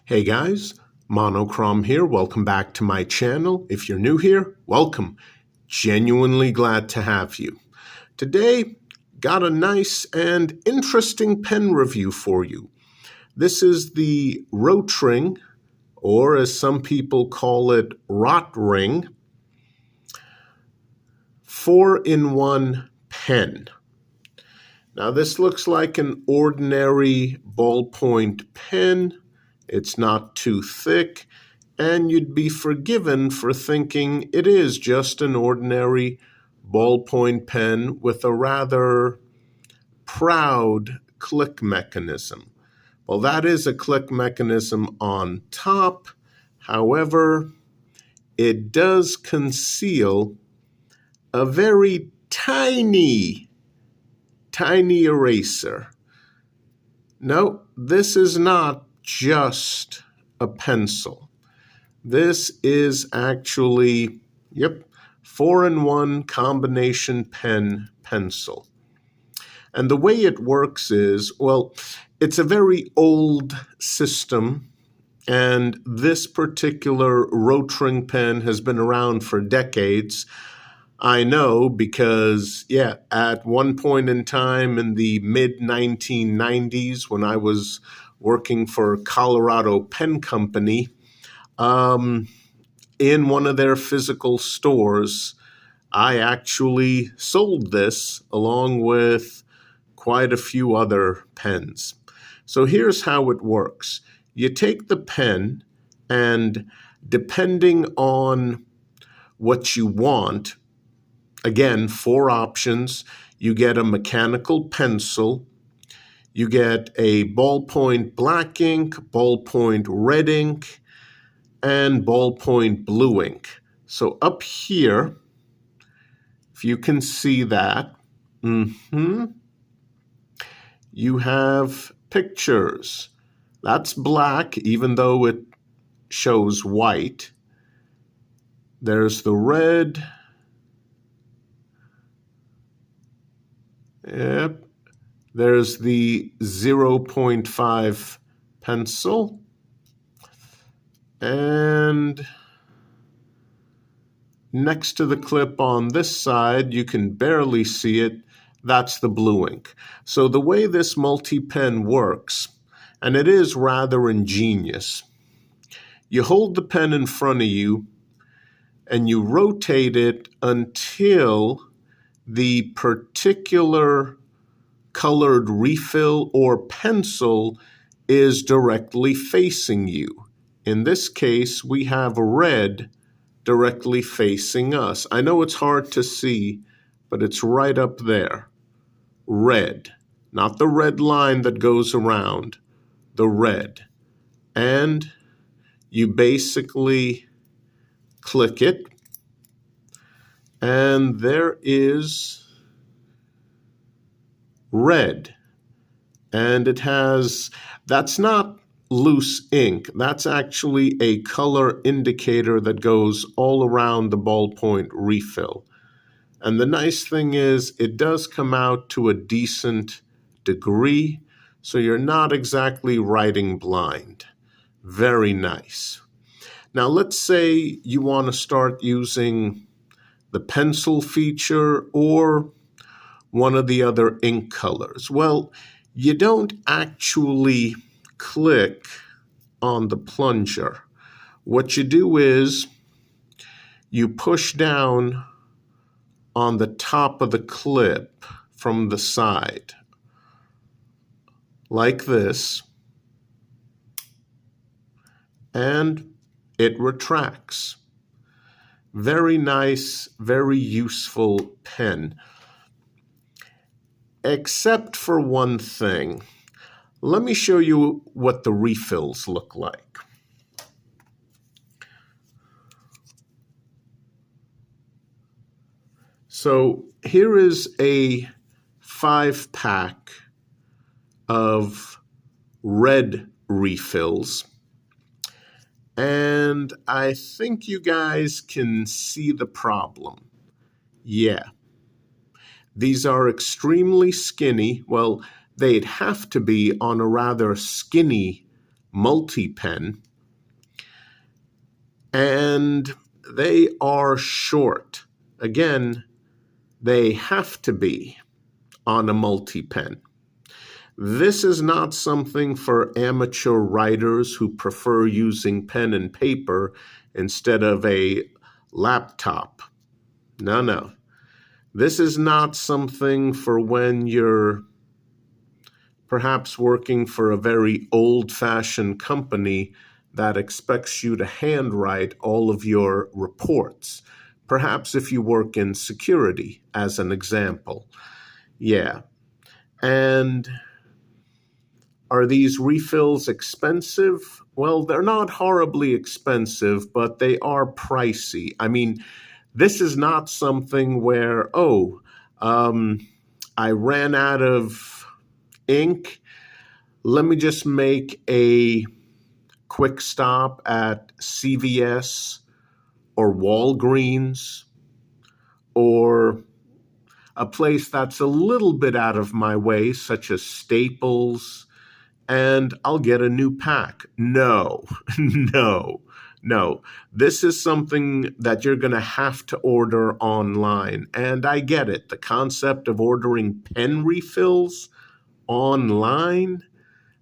Hey guys, Monochrome here. Welcome back to my channel. If you're new here, welcome. Genuinely glad to have you. Today, got a nice and interesting pen review for you. This is the Rotring, or as some people call it, Rotring, 4-in-1 pen. Now this looks like an ordinary ballpoint pen. It's not too thick, and you'd be forgiven for thinking it is just an ordinary ballpoint pen with a rather proud click mechanism. Well, that is a click mechanism on top. However, it does conceal a very tiny eraser. No, this is not just a pencil. This is actually, 4-in-1 combination pen pencil. And the way it works is, well, it's a very old system, and this particular Rotring pen has been around for decades. I know because, at one point in time in the mid-1990s when I was working for Colorado Pen Company, in one of their physical stores, I actually sold this along with quite a few other pens. So here's how it works. You take the pen and depending on what you want, again, 4 options. You get a mechanical pencil, you get a ballpoint black ink, ballpoint red ink, and ballpoint blue ink. So up here, if you can see that, you have pictures. That's black, even though it shows white. There's the red. Yep. There's the 0.5 pencil. And next to the clip on this side, you can barely see it, that's the blue ink. So the way this multi-pen works, and it is rather ingenious, you hold the pen in front of you and you rotate it until the particular colored refill or pencil is directly facing you. In this case, we have red directly facing us. I know it's hard to see, but it's right up there. Red, not the red line that goes around, the red. And you basically click it, and there is red. And it has, that's not loose ink. That's actually a color indicator that goes all around the ballpoint refill. And the nice thing is it does come out to a decent degree, so you're not exactly writing blind. Very nice. Now let's say you want to start using the pencil feature or one of the other ink colors. Well, you don't actually click on the plunger. What you do is you push down on the top of the clip from the side, like this, and it retracts. Very nice, very useful pen. Except for one thing. Let me show you what the refills look like. So here is a 5-pack of red refills. And I think you guys can see the problem. Yeah. These are extremely skinny. Well, they'd have to be on a rather skinny multi-pen, and they are short. Again, they have to be on a multi-pen. This is not something for amateur writers who prefer using pen and paper instead of a laptop. No. This is not something for when you're perhaps working for a very old-fashioned company that expects you to handwrite all of your reports. Perhaps if you work in security, as an example. Yeah. And are these refills expensive? Well, they're not horribly expensive, but they are pricey. I mean, this is not something where, I ran out of ink. Let me just make a quick stop at CVS or Walgreens or a place that's a little bit out of my way, such as Staples, and I'll get a new pack. No. This is something that you're going to have to order online. And I get it. The concept of ordering pen refills online,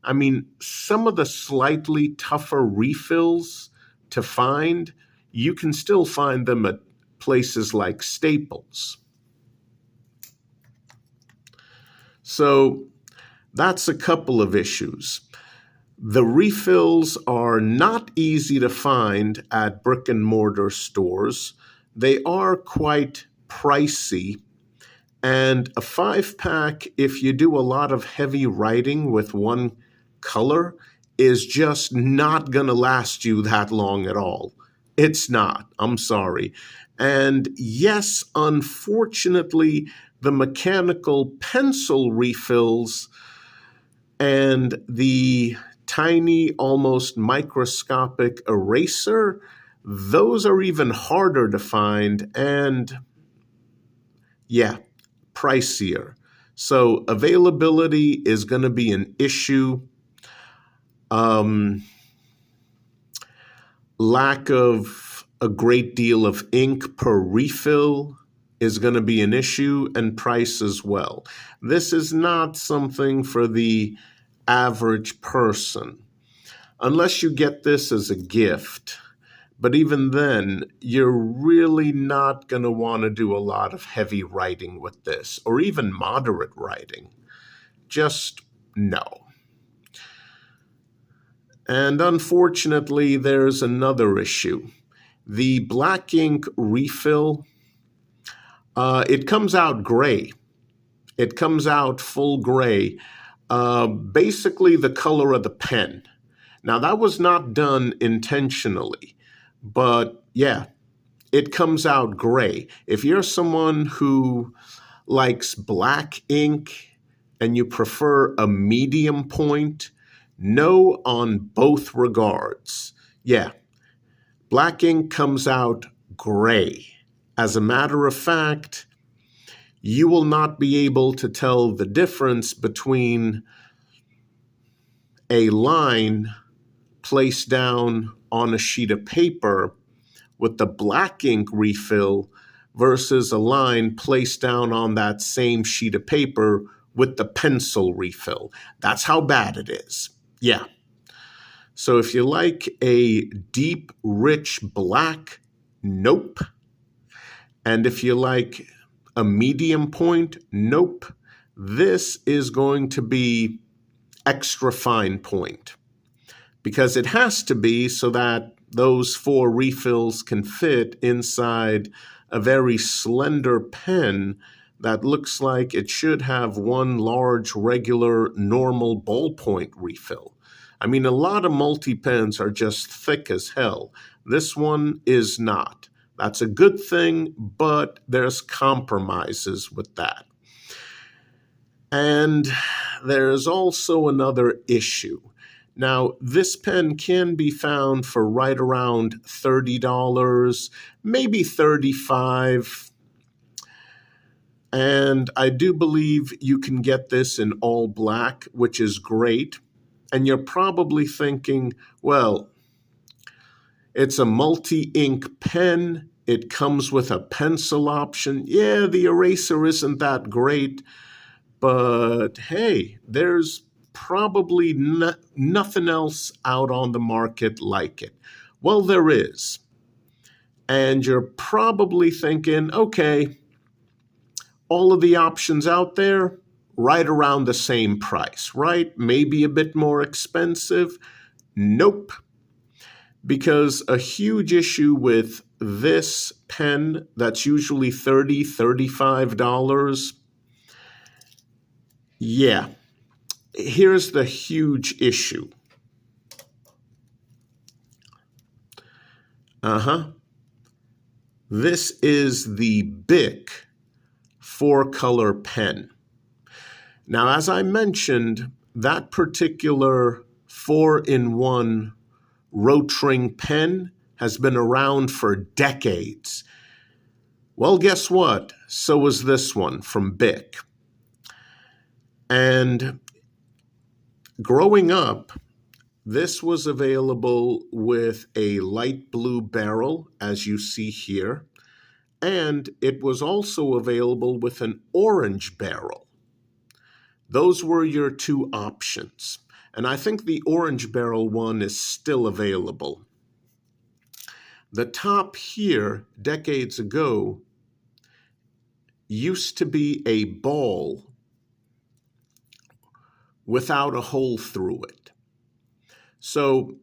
I mean, some of the slightly tougher refills to find, you can still find them at places like Staples. So that's a couple of issues. The refills are not easy to find at brick and mortar stores. They are quite pricey. And a 5-pack, if you do a lot of heavy writing with one color, is just not going to last you that long at all. It's not. I'm sorry. And yes, unfortunately, the mechanical pencil refills and the tiny, almost microscopic eraser, those are even harder to find and, pricier. So availability is going to be an issue. Lack of a great deal of ink per refill is going to be an issue, and price as well. This is not something for the average person, unless you get this as a gift. But even then, you're really not going to want to do a lot of heavy writing with this, or even moderate writing. Just no. And unfortunately, there's another issue. The black ink refill, it comes out gray. It comes out full gray, basically the color of the pen. Now, that was not done intentionally, but it comes out gray. If you're someone who likes black ink and you prefer a medium point, no on both regards. Black ink comes out gray. As a matter of fact, you will not be able to tell the difference between a line placed down on a sheet of paper with the black ink refill versus a line placed down on that same sheet of paper with the pencil refill. That's how bad it is. So if you like a deep, rich black, nope. And if you like a medium point, nope. This is going to be extra fine point, because it has to be so that those 4 refills can fit inside a very slender pen that looks like it should have one large, regular, normal ballpoint refill. I mean, a lot of multi-pens are just thick as hell. This one is not. That's a good thing, but there's compromises with that. And there's also another issue. Now, this pen can be found for right around $30, maybe $35. And I do believe you can get this in all black, which is great. And you're probably thinking, well, it's a multi-ink pen. It comes with a pencil option. Yeah, the eraser isn't that great, but hey, there's probably nothing else out on the market like it. Well, there is. And you're probably thinking, okay, all of the options out there, right around the same price, right? Maybe a bit more expensive. Nope. Because a huge issue with this pen that's usually $30, $35, yeah, here's the huge issue. This is the Bic 4-color pen. Now, as I mentioned, that particular 4-in-1 Rotring pen has been around for decades. Well, guess what? So is this one from Bic. And growing up, this was available with a light blue barrel, as you see here, and it was also available with an orange barrel. Those were your two options. And I think the orange barrel one is still available. The top here, decades ago, used to be a ball without a hole through it. So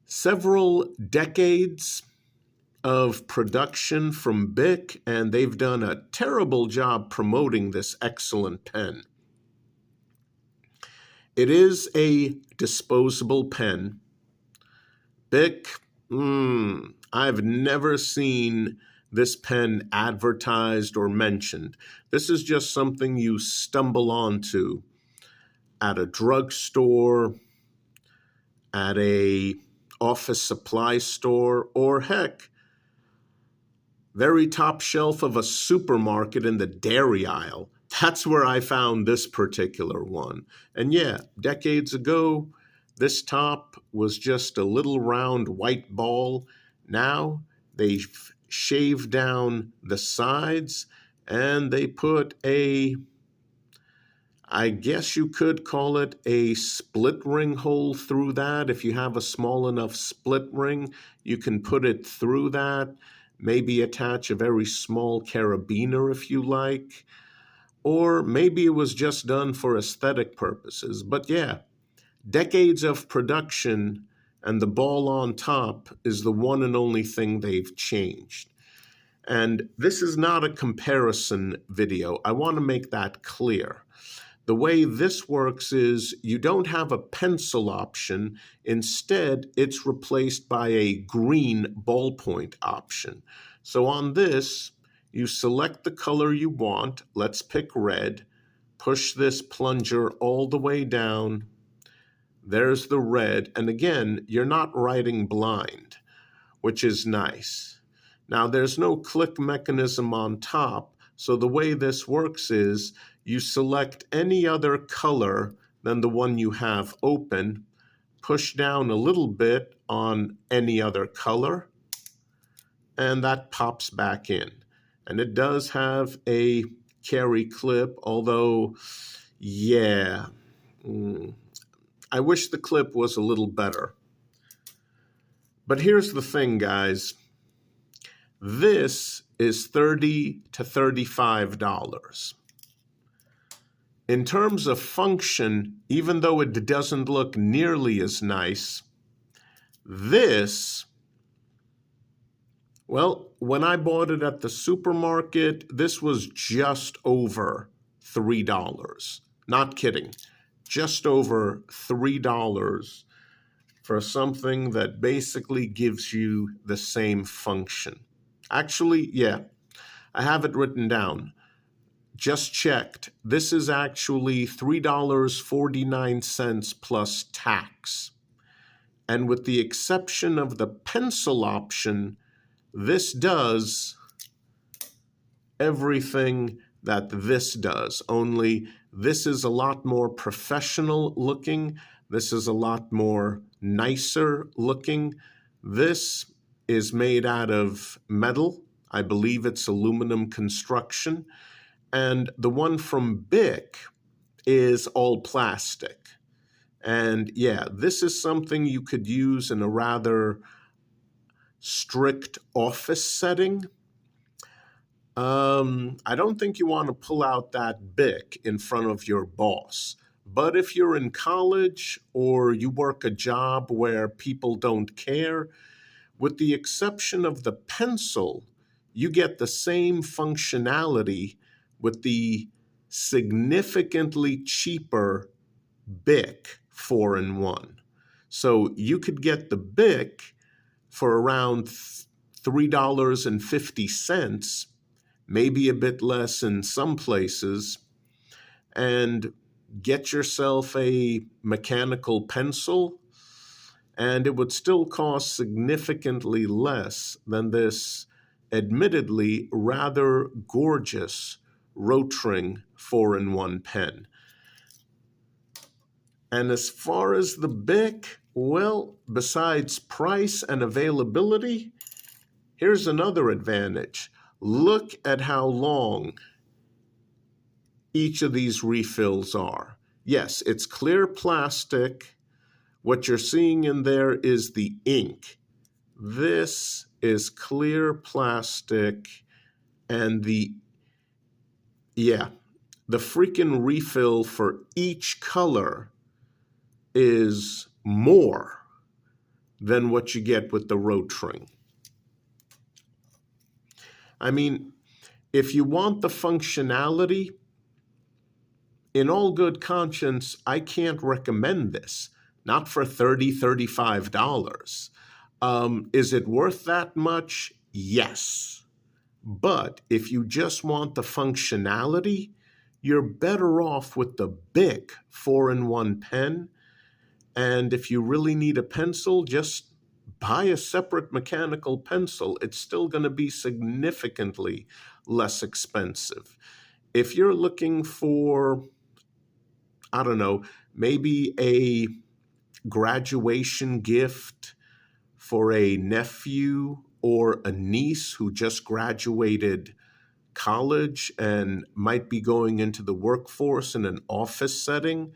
several decades of production from Bic, and they've done a terrible job promoting this excellent pen. It is a disposable pen. Bic, I've never seen this pen advertised or mentioned. This is just something you stumble onto at a drugstore, at a office supply store, or heck, very top shelf of a supermarket in the dairy aisle. That's where I found this particular one. And yeah, decades ago, this top was just a little round white ball. Now they've shaved down the sides and they put I guess you could call it a split ring hole through that. If you have a small enough split ring, you can put it through that. Maybe attach a very small carabiner if you like. Or maybe it was just done for aesthetic purposes. But yeah, decades of production, and the ball on top is the one and only thing they've changed. And this is not a comparison video. I want to make that clear. The way this works is you don't have a pencil option. Instead, it's replaced by a green ballpoint option. So on this, you select the color you want. Let's pick red. Push this plunger all the way down. There's the red. And again, you're not writing blind, which is nice. Now, there's no click mechanism on top. So the way this works is you select any other color than the one you have open, push down a little bit on any other color, and that pops back in. And it does have a carry clip, although, yeah, I wish the clip was a little better. But here's the thing, guys. This is $30 to $35. In terms of function, even though it doesn't look nearly as nice, this, well, when I bought it at the supermarket, this was just over $3. Not kidding. Just over $3 for something that basically gives you the same function. Actually, yeah, I have it written down. Just checked. This is actually $3.49 plus tax. And with the exception of the pencil option, this does everything that this does, only This is a lot more professional looking. This is a lot more nicer looking. This is made out of metal. I believe it's aluminum construction. And the one from Bic is all plastic. And yeah, this is something you could use in a rather strict office setting. I don't think you want to pull out that Bic in front of your boss. But if you're in college or you work a job where people don't care, with the exception of the pencil, you get the same functionality with the significantly cheaper Bic 4-in-1. So you could get the Bic for around $3.50, maybe a bit less in some places, and get yourself a mechanical pencil, and it would still cost significantly less than this admittedly rather gorgeous Rotring 4-in-1 pen. And as far as the Bic, well, besides price and availability, here's another advantage. Look at how long each of these refills are. Yes, it's clear plastic. What you're seeing in there is the ink. This is clear plastic, and the freaking refill for each color is more than what you get with the Rotring. I mean, if you want the functionality, in all good conscience, I can't recommend this. Not for $30, $35. Is it worth that much? Yes. But if you just want the functionality, you're better off with the Bic 4-in-1 pen. And if you really need a pencil, just buy a separate mechanical pencil. It's still going to be significantly less expensive. If you're looking for, I don't know, maybe a graduation gift for a nephew or a niece who just graduated college and might be going into the workforce in an office setting,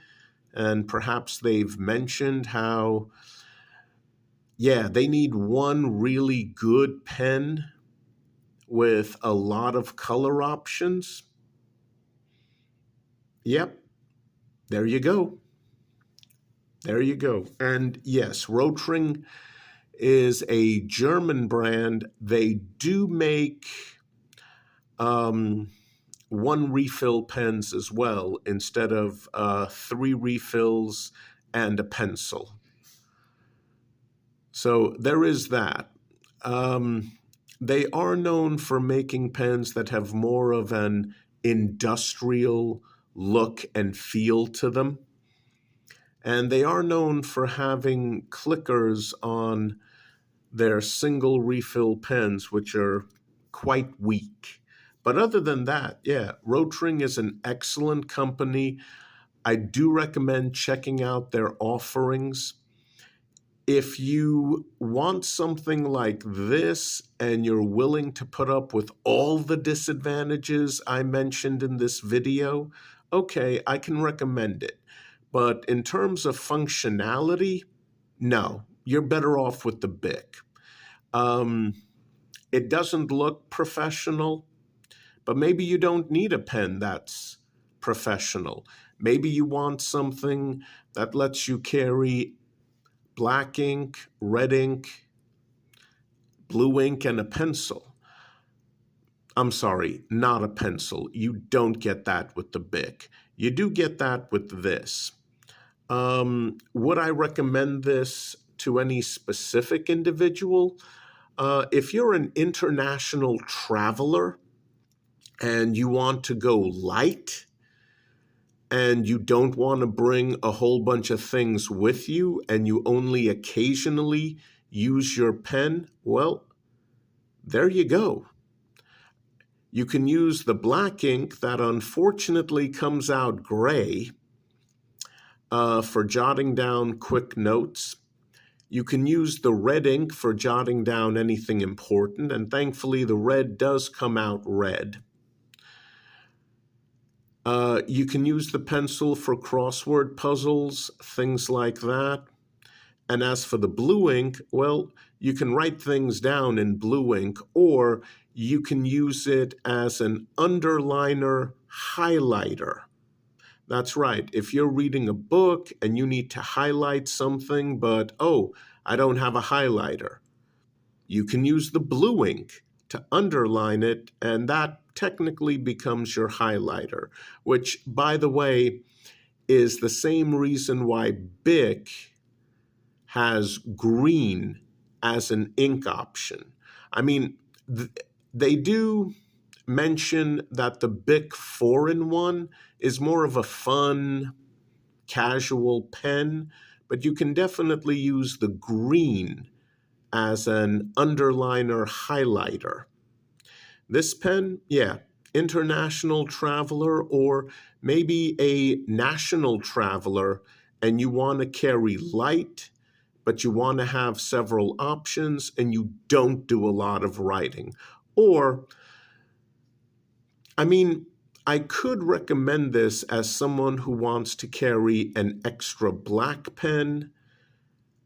and perhaps they've mentioned how, they need one really good pen with a lot of color options. Yep, there you go. There you go. And yes, Rotring is a German brand. They do make one refill pens as well, instead of 3 refills and a pencil. So there is that. They are known for making pens that have more of an industrial look and feel to them. And they are known for having clickers on their single refill pens, which are quite weak. But other than that, Rotring is an excellent company. I do recommend checking out their offerings. If you want something like this and you're willing to put up with all the disadvantages I mentioned in this video, okay, I can recommend it. But in terms of functionality, no, you're better off with the Bic. It doesn't look professional, but maybe you don't need a pen that's professional. Maybe you want something that lets you carry black ink, red ink, blue ink, and a pencil. I'm sorry, not a pencil. You don't get that with the Bic. You do get that with this. Would I recommend this to any specific individual? If you're an international traveler and you want to go light and you don't want to bring a whole bunch of things with you and you only occasionally use your pen, well, there you go. You can use the black ink that unfortunately comes out gray for jotting down quick notes. You can use the red ink for jotting down anything important, and thankfully the red does come out red. You can use the pencil for crossword puzzles, things like that. And as for the blue ink, well, you can write things down in blue ink, or you can use it as an underliner highlighter. That's right. If you're reading a book and you need to highlight something, but, oh, I don't have a highlighter, you can use the blue ink to underline it, and that technically becomes your highlighter, which, by the way, is the same reason why Bic has green as an ink option. I mean, they do mention that the Bic 4-in-1 is more of a fun, casual pen, but you can definitely use the green as an underliner highlighter. This pen, yeah, international traveler or maybe a national traveler, and you want to carry light, but you want to have several options and you don't do a lot of writing. Or, I mean, I could recommend this as someone who wants to carry an extra black pen,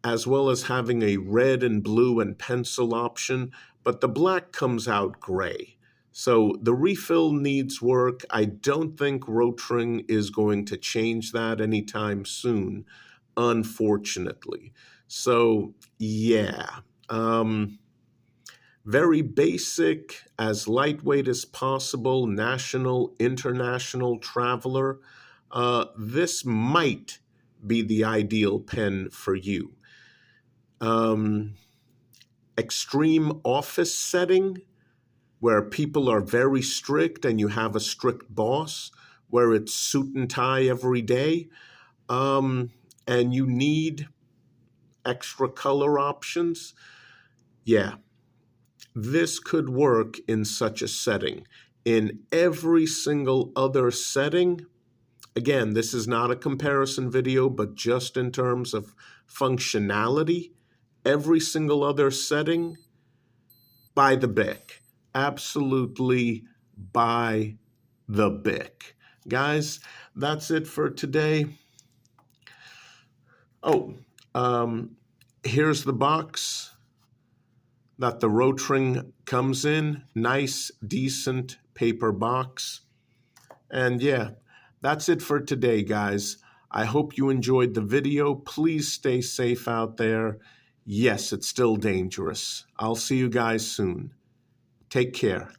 as well as having a red and blue and pencil option, but the black comes out gray. So the refill needs work. I don't think Rotring is going to change that anytime soon, unfortunately. So yeah, very basic, as lightweight as possible, national, international traveler. This might be the ideal pen for you. Extreme office setting, where people are very strict and you have a strict boss, where it's suit and tie every day, and you need extra color options. Yeah, this could work in such a setting. In every single other setting, again, this is not a comparison video, but just in terms of functionality, every single other setting, buy the Bic. Absolutely buy the Bic. Guys, that's it for today. Oh, here's the box that the Rotring comes in. Nice, decent paper box. And yeah, that's it for today, guys. I hope you enjoyed the video. Please stay safe out there. Yes, it's still dangerous. I'll see you guys soon. Take care.